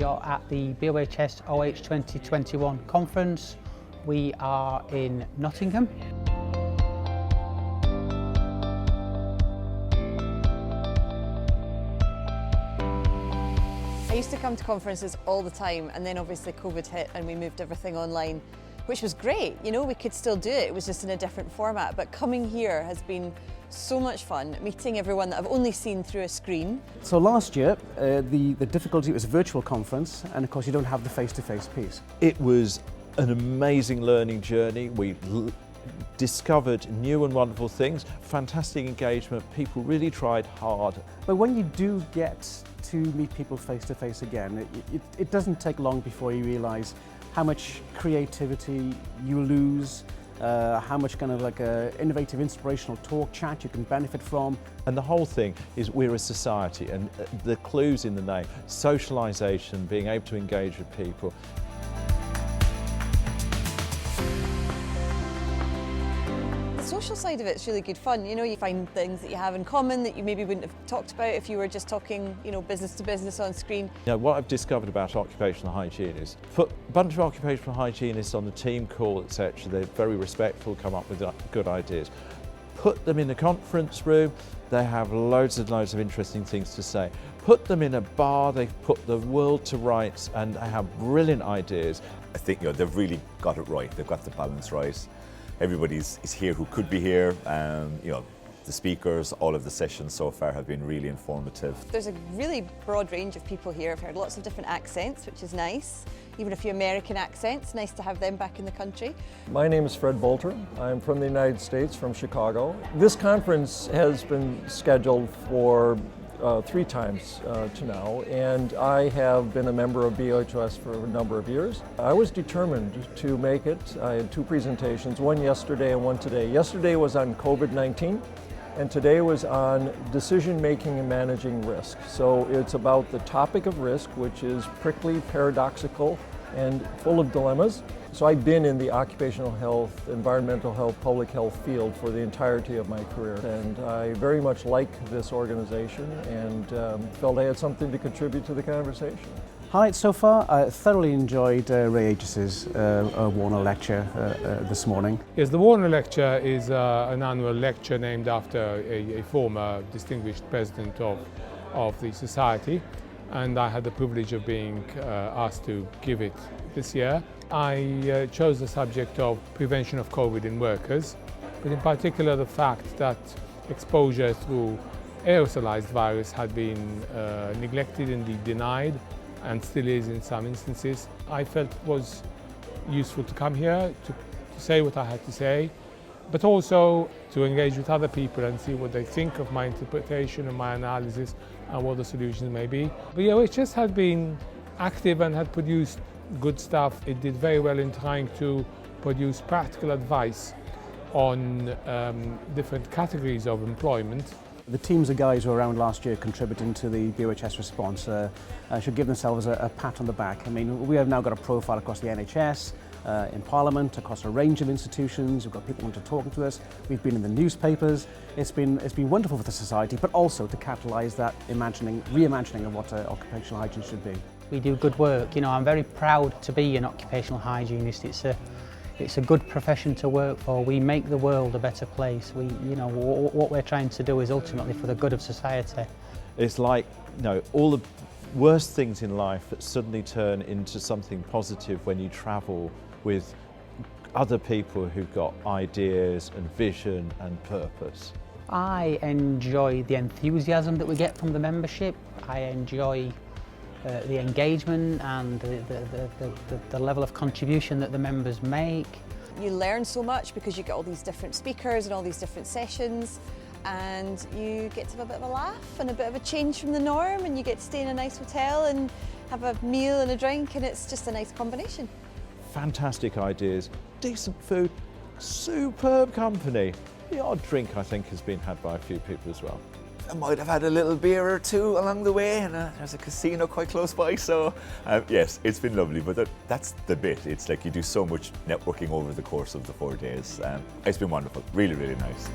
We are at the BOHS OH2021 conference. We are in Nottingham. I used to come to conferences all the time, and then obviously COVID hit and we moved everything online, which was great. You know, we could still do it was just in a different format, but coming here has been so much fun, meeting everyone that I've only seen through a screen. So last year, the difficulty was a virtual conference, and of course you don't have the face-to-face piece. It was an amazing learning journey. We discovered new and wonderful things, fantastic engagement, people really tried hard. But when you do get to meet people face-to-face again, it doesn't take long before you realise how much creativity you lose, how much kind of like a innovative, inspirational talk, chat you can benefit from. And the whole thing is we're a society, and the clues in the name, socialisation, being able to engage with people. The social side of it's really good fun. You know, you find things that you have in common that you maybe wouldn't have talked about if you were just talking, you know, business to business on screen. You know, what I've discovered about occupational hygiene is put a bunch of occupational hygienists on the team call, etc. They're very respectful, come up with good ideas. Put them in a conference room, they have loads and loads of interesting things to say. Put them in a bar, they put the world to rights and they have brilliant ideas. I think they've really got it right. They've got the balance right. Everybody is here who could be here. The speakers, all of the sessions so far have been really informative. There's a really broad range of people here. I've heard lots of different accents, which is nice. Even a few American accents, nice to have them back in the country. My name is Fred Bolter. I'm from the United States, from Chicago. This conference has been scheduled for 3 times to now, and I have been a member of BOHS for a number of years. I was determined to make it. I had 2 presentations, one yesterday and one today. Yesterday was on COVID-19, and today was on decision-making and managing risk. So it's about the topic of risk, which is prickly, paradoxical, and full of dilemmas. So I've been in the occupational health, environmental health, public health field for the entirety of my career. And I very much like this organization and felt I had something to contribute to the conversation. Highlights so far, I thoroughly enjoyed Ray Aegis' Warner lecture this morning. Yes, the Warner Lecture is an annual lecture named after a former distinguished president of the society, and I had the privilege of being asked to give it this year. I chose the subject of prevention of COVID in workers, but in particular the fact that exposure through aerosolized virus had been neglected, indeed denied, and still is in some instances. I felt it was useful to come here to say what I had to say, but also to engage with other people and see what they think of my interpretation and my analysis and what the solutions may be. But yeah, it just had been active and had produced good stuff. It did very well in trying to produce practical advice on different categories of employment. The teams of guys who were around last year contributing to the BOHS response should give themselves a pat on the back. I mean, we have now got a profile across the NHS, in Parliament, across a range of institutions. We've got people wanting to talk to us. We've been in the newspapers. It's been wonderful for the society, but also to catalyse that reimagining of what occupational hygiene should be. We do good work. You know, I'm very proud to be an occupational hygienist. It's a good profession to work for. We make the world a better place. What we're trying to do is ultimately for the good of society. It's like, all the worst things in life that suddenly turn into something positive when you travel with other people who've got ideas and vision and purpose. I enjoy the enthusiasm that we get from the membership. I enjoy the engagement and the level of contribution that the members make. You learn so much because you get all these different speakers and all these different sessions, and you get to have a bit of a laugh and a bit of a change from the norm, and you get to stay in a nice hotel and have a meal and a drink, and it's just a nice combination. Fantastic ideas, decent food, superb company. The odd drink, I think, has been had by a few people as well. I might have had a little beer or 2 along the way, and there's a casino quite close by, so yes, it's been lovely, but that's the bit. It's like you do so much networking over the course of the 4 days. It's been wonderful, really, really nice.